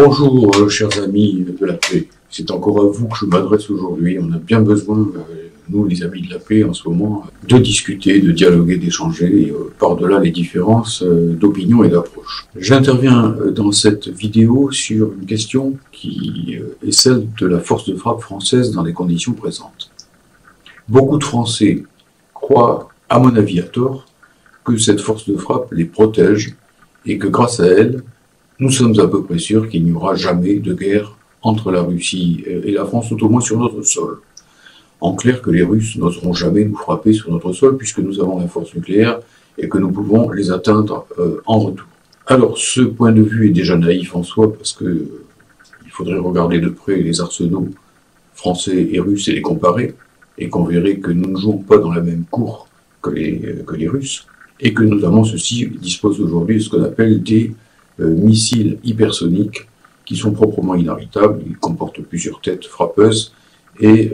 Bonjour, chers amis de la paix. C'est encore à vous que je m'adresse aujourd'hui. On a bien besoin, nous les amis de la paix en ce moment, de discuter, de dialoguer, d'échanger, par-delà les différences d'opinion et d'approche. J'interviens dans cette vidéo sur une question qui est celle de la force de frappe française dans les conditions présentes. Beaucoup de Français croient, à mon avis à tort, que cette force de frappe les protège et que grâce à elle, nous sommes à peu près sûrs qu'il n'y aura jamais de guerre entre la Russie et la France, tout au moins sur notre sol. En clair, que les Russes n'oseront jamais nous frapper sur notre sol puisque nous avons la force nucléaire et que nous pouvons les atteindre en retour. Alors, ce point de vue est déjà naïf en soi parce que il faudrait regarder de près les arsenaux français et russes et les comparer et qu'on verrait que nous ne jouons pas dans la même cour que les Russes et que notamment ceux-ci disposent aujourd'hui de ce qu'on appelle des missiles hypersoniques qui sont proprement inarrêtables. Ils comportent plusieurs têtes frappeuses et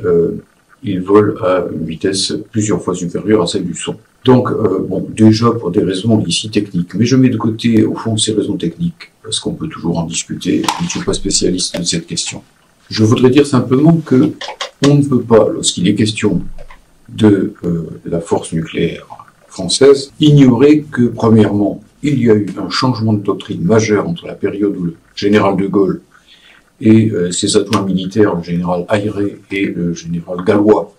ils volent à une vitesse plusieurs fois supérieure à celle du son. Donc, bon, déjà pour des raisons ici techniques, mais je mets de côté au fond ces raisons techniques, parce qu'on peut toujours en discuter, je ne suis pas spécialiste de cette question. Je voudrais dire simplement que on ne peut pas, lorsqu'il est question de la force nucléaire française, ignorer que, premièrement, il y a eu un changement de doctrine majeur entre la période où le général de Gaulle et ses adjoints militaires, le général Ayret et le général Gallois,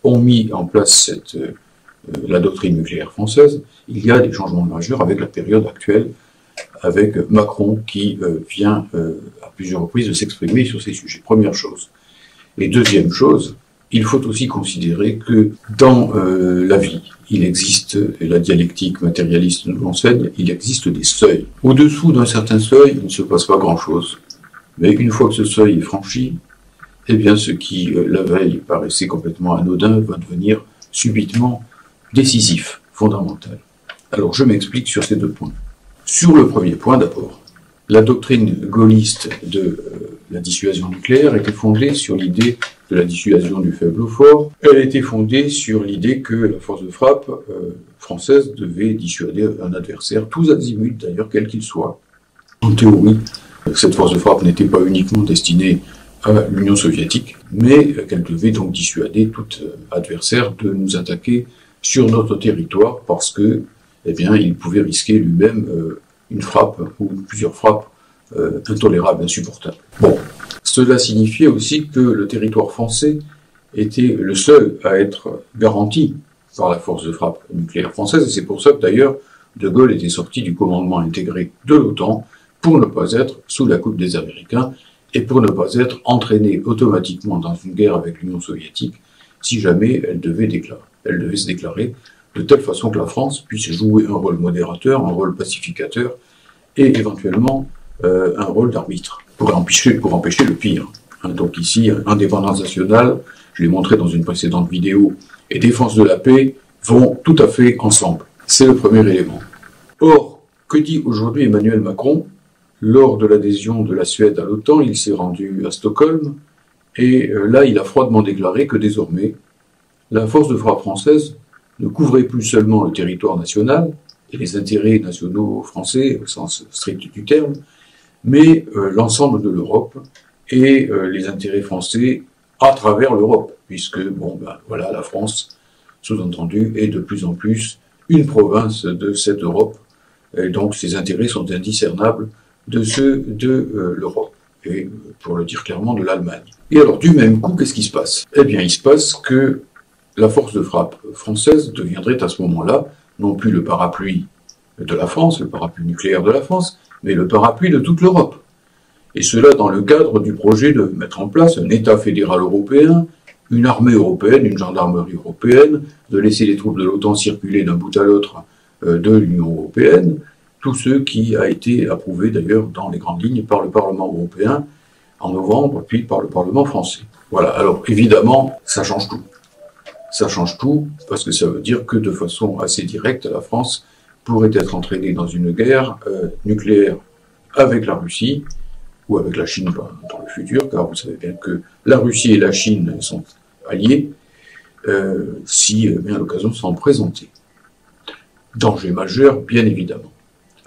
ont mis en place la doctrine nucléaire française. Il y a des changements majeurs avec la période actuelle, avec Macron qui vient à plusieurs reprises de s'exprimer sur ces sujets. Première chose. Et deuxième chose, il faut aussi considérer que dans la vie, il existe, et la dialectique matérialiste nous l'enseigne, il existe des seuils. Au-dessous d'un certain seuil, il ne se passe pas grand-chose. Mais une fois que ce seuil est franchi, eh bien ce qui, la veille, paraissait complètement anodin, va devenir subitement décisif, fondamental. Alors je m'explique sur ces deux points. Sur le premier point d'abord, la doctrine gaulliste de la dissuasion nucléaire était fondée sur l'idée de la dissuasion du faible au fort. Elle était fondée sur l'idée que la force de frappe française devait dissuader un adversaire, tous azimuts d'ailleurs, quel qu'il soit. En théorie, cette force de frappe n'était pas uniquement destinée à l'Union soviétique, mais qu'elle devait donc dissuader tout adversaire de nous attaquer sur notre territoire parce que, eh bien, il pouvait risquer lui-même une frappe ou plusieurs frappes intolérables, insupportables. Bon, cela signifiait aussi que le territoire français était le seul à être garanti par la force de frappe nucléaire française, et c'est pour ça que d'ailleurs De Gaulle était sorti du commandement intégré de l'OTAN pour ne pas être sous la coupe des Américains et pour ne pas être entraîné automatiquement dans une guerre avec l'Union soviétique si jamais elle devait se déclarer de telle façon que la France puisse jouer un rôle modérateur, un rôle pacificateur et éventuellement un rôle d'arbitre pour empêcher le pire. Donc ici, indépendance nationale, je l'ai montré dans une précédente vidéo, et défense de la paix vont tout à fait ensemble. C'est le premier élément. Or, que dit aujourd'hui Emmanuel Macron? Lors de l'adhésion de la Suède à l'OTAN, il s'est rendu à Stockholm, et là, il a froidement déclaré que désormais, la force de frappe française ne couvrait plus seulement le territoire national et les intérêts nationaux français au sens strict du terme, mais l'ensemble de l'Europe et les intérêts français à travers l'Europe, puisque, bon, ben, voilà, la France, sous-entendu, est de plus en plus une province de cette Europe, et donc ses intérêts sont indiscernables de ceux de l'Europe, et pour le dire clairement, de l'Allemagne. Et alors, du même coup, qu'est-ce qui se passe? Eh bien, il se passe que la force de frappe française deviendrait à ce moment-là, non plus le parapluie de la France, le parapluie nucléaire de la France, mais le parapluie de toute l'Europe. Et cela dans le cadre du projet de mettre en place un État fédéral européen, une armée européenne, une gendarmerie européenne, de laisser les troupes de l'OTAN circuler d'un bout à l'autre de l'Union européenne, tout ce qui a été approuvé d'ailleurs dans les grandes lignes par le Parlement européen en novembre, puis par le Parlement français. Voilà, alors évidemment, ça change tout. Ça change tout parce que ça veut dire que de façon assez directe, la France pourrait être entraînée dans une guerre nucléaire avec la Russie, ou avec la Chine dans le futur, car vous savez bien que la Russie et la Chine sont alliés, si bien l'occasion s'en présentait. Danger majeur, bien évidemment.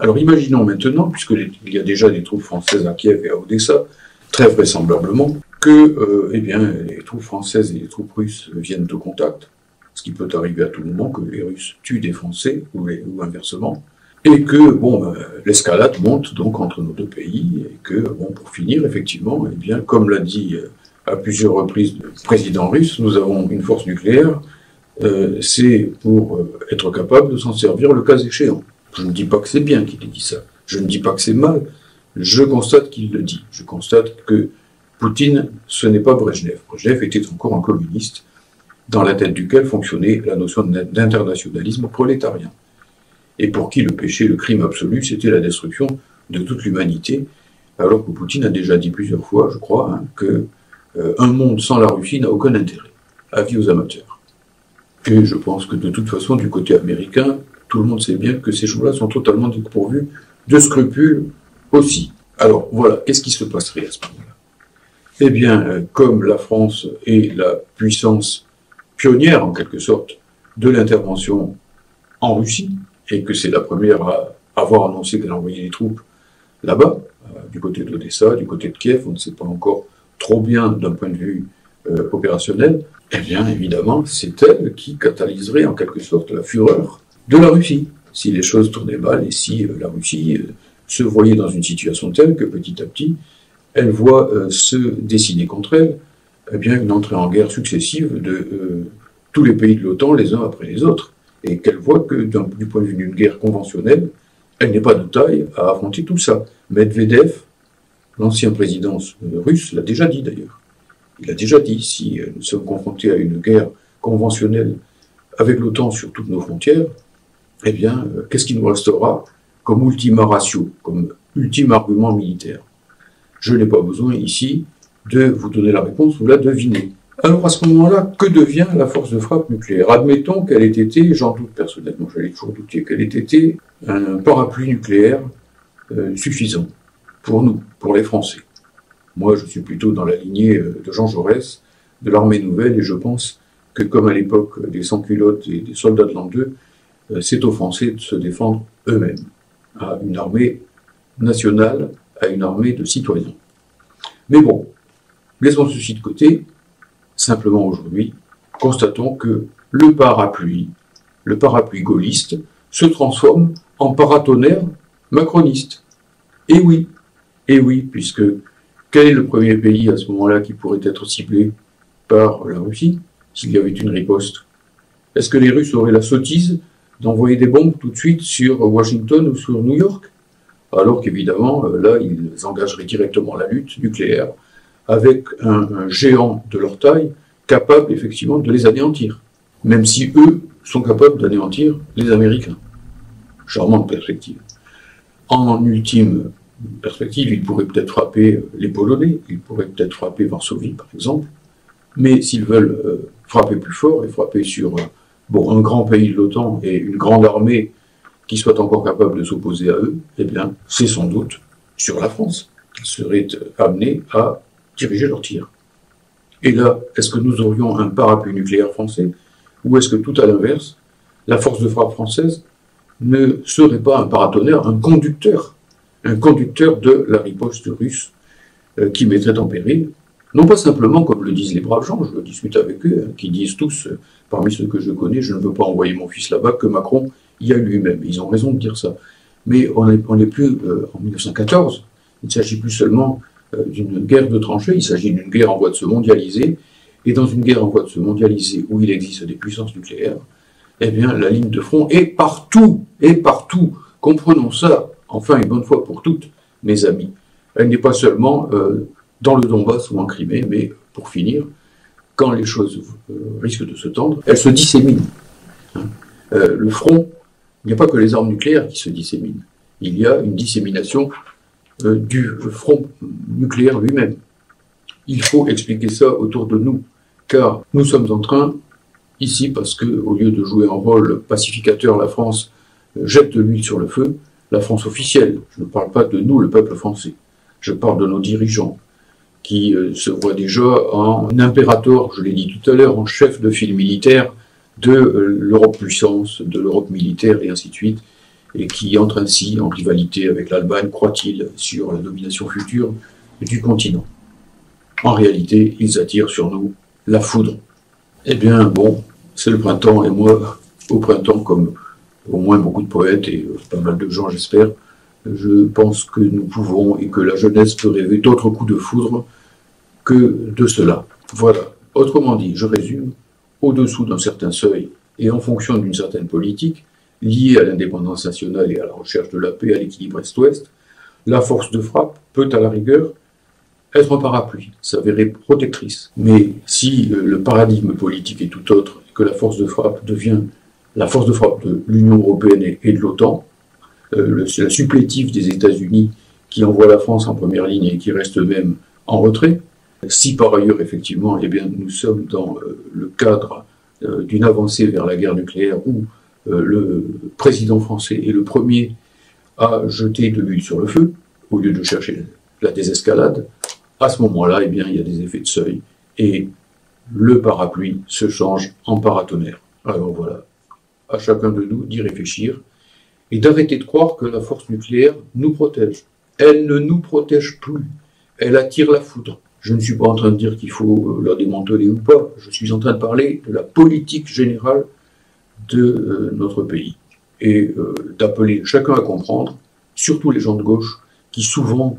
Alors imaginons maintenant, puisqu'il y a déjà des troupes françaises à Kiev et à Odessa, très vraisemblablement, que eh bien, les troupes françaises et les troupes russes viennent au contact, ce qui peut arriver à tout moment, que les Russes tuent des Français, ou inversement, et que bon, l'escalade monte donc entre nos deux pays, et que, bon, pour finir, effectivement, eh bien, comme l'a dit à plusieurs reprises le président russe, nous avons une force nucléaire, c'est pour être capable de s'en servir le cas échéant. Je ne dis pas que c'est bien qu'il ait dit ça, je ne dis pas que c'est mal, je constate qu'il le dit. Je constate que Poutine, ce n'est pas Brejnev. Brejnev était encore un communiste, dans la tête duquel fonctionnait la notion d'internationalisme prolétarien, et pour qui le péché, le crime absolu, c'était la destruction de toute l'humanité, alors que Poutine a déjà dit plusieurs fois, je crois, hein, que un monde sans la Russie n'a aucun intérêt. Avis aux amateurs. Et je pense que de toute façon, du côté américain, tout le monde sait bien que ces gens-là sont totalement dépourvus de scrupules aussi. Alors voilà, qu'est-ce qui se passerait à ce moment-là? Eh bien, comme la France est la puissance pionnière, en quelque sorte, de l'intervention en Russie, et que c'est la première à avoir annoncé qu'elle envoyait des troupes là-bas, du côté d'Odessa, du côté de Kiev, on ne sait pas encore trop bien d'un point de vue opérationnel, eh bien, évidemment, c'est elle qui catalyserait en quelque sorte la fureur de la Russie, si les choses tournaient mal et si la Russie se voyait dans une situation telle que petit à petit, elle voit se dessiner contre elle eh bien, une entrée en guerre successive de tous les pays de l'OTAN les uns après les autres, et qu'elle voit que du point de vue d'une guerre conventionnelle, elle n'est pas de taille à affronter tout ça. Medvedev, l'ancien président russe, l'a déjà dit d'ailleurs. Il a déjà dit, si nous sommes confrontés à une guerre conventionnelle avec l'OTAN sur toutes nos frontières, eh bien, qu'est-ce qui nous restera comme ultima ratio, comme ultime argument militaire? Je n'ai pas besoin ici de vous donner la réponse, vous la devinez. Alors à ce moment-là, que devient la force de frappe nucléaire? Admettons qu'elle ait été, j'en doute personnellement, j'allais toujours douter, qu'elle ait été un parapluie nucléaire suffisant pour nous, pour les Français. Moi, je suis plutôt dans la lignée de Jean Jaurès, de l'armée nouvelle, et je pense que comme à l'époque des sans-culottes et des soldats de l'an 2, c'est aux Français de se défendre eux-mêmes, à une armée nationale, à une armée de citoyens. Mais bon, laissons ceci de côté, simplement aujourd'hui, constatons que le parapluie gaulliste, se transforme en paratonnerre macroniste. Et oui, puisque quel est le premier pays à ce moment-là qui pourrait être ciblé par la Russie s'il y avait une riposte? Est-ce que les Russes auraient la sottise d'envoyer des bombes tout de suite sur Washington ou sur New York? Alors qu'évidemment, là, ils engageraient directement la lutte nucléaire avec un géant de leur taille capable effectivement de les anéantir, même si eux sont capables d'anéantir les Américains. Charmante perspective. En ultime perspective, ils pourraient peut-être frapper les Polonais, ils pourraient peut-être frapper Varsovie par exemple, mais s'ils veulent frapper plus fort et frapper sur un grand pays de l'OTAN et une grande armée qui soit encore capable de s'opposer à eux, eh bien, c'est sans doute sur la France qu'ils seraient amenés à diriger leurs tirs. Et là, est-ce que nous aurions un parapluie nucléaire français, ou est-ce que tout à l'inverse, la force de frappe française ne serait pas un paratonnerre, un conducteur de la riposte russe qui mettrait en péril, non pas simplement comme le disent les braves gens, je discute avec eux, qui disent tous, parmi ceux que je connais, je ne veux pas envoyer mon fils là-bas, que Macron y a lui-même. Ils ont raison de dire ça. Mais on n'est plus en 1914, il ne s'agit plus seulement d'une guerre de tranchées, il s'agit d'une guerre en voie de se mondialiser, et dans une guerre en voie de se mondialiser où il existe des puissances nucléaires, eh bien la ligne de front est partout, comprenons ça, enfin une bonne fois pour toutes, mes amis. Elle n'est pas seulement dans le Donbass ou en Crimée, mais pour finir, quand les choses risquent de se tendre, elles se disséminent. Le front, il n'y a pas que les armes nucléaires qui se disséminent, il y a une dissémination du front nucléaire lui-même. Il faut expliquer ça autour de nous, car nous sommes en train, ici, parce que au lieu de jouer un rôle pacificateur, la France jette de l'huile sur le feu, la France officielle, je ne parle pas de nous, le peuple français, je parle de nos dirigeants, qui se voient déjà en impérator, je l'ai dit tout à l'heure, en chef de file militaire de l'Europe puissance, de l'Europe militaire, et ainsi de suite, et qui entre ainsi en rivalité avec l'Allemagne, croit-il, sur la domination future du continent. En réalité, ils attirent sur nous la foudre. Eh bien, bon, c'est le printemps, et moi, au printemps, comme au moins beaucoup de poètes et pas mal de gens, j'espère, je pense que nous pouvons et que la jeunesse peut rêver d'autres coups de foudre que de cela. Voilà. Autrement dit, je résume, au-dessous d'un certain seuil et en fonction d'une certaine politique, liée à l'indépendance nationale et à la recherche de la paix, à l'équilibre Est-Ouest, la force de frappe peut, à la rigueur, être un parapluie, s'avérer protectrice. Mais si le paradigme politique est tout autre, et que la force de frappe devient la force de frappe de l'Union européenne et de l'OTAN, c'est la supplétive des États-Unis qui envoie la France en première ligne et qui reste même en retrait. Si par ailleurs, effectivement, eh bien, nous sommes dans le cadre d'une avancée vers la guerre nucléaire où le président français est le premier à jeter de l'huile sur le feu, au lieu de chercher la désescalade, à ce moment-là, eh bien, il y a des effets de seuil et le parapluie se change en paratonnerre. Alors voilà, à chacun de nous d'y réfléchir et d'arrêter de croire que la force nucléaire nous protège. Elle ne nous protège plus, elle attire la foudre. Je ne suis pas en train de dire qu'il faut la démanteler ou pas, je suis en train de parler de la politique générale de notre pays et d'appeler chacun à comprendre, surtout les gens de gauche qui souvent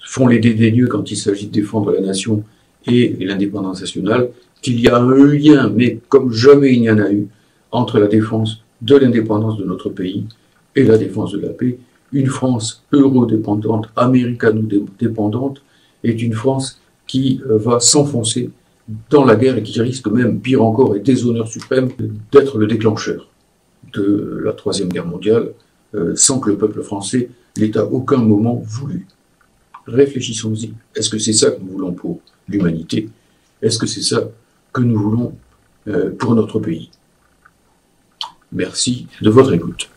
font les dédaigneux quand il s'agit de défendre la nation et l'indépendance nationale, qu'il y a un lien, mais comme jamais il n'y en a eu, entre la défense de l'indépendance de notre pays et la défense de la paix. Une France euro-dépendante, américano-dépendante, est une France qui va s'enfoncer dans la guerre et qui risque même, pire encore, et déshonneur suprême, d'être le déclencheur de la Troisième Guerre mondiale, sans que le peuple français l'ait à aucun moment voulu. Réfléchissons-y. Est-ce que c'est ça que nous voulons pour l'humanité? Est-ce que c'est ça que nous voulons pour notre pays? Merci de votre écoute.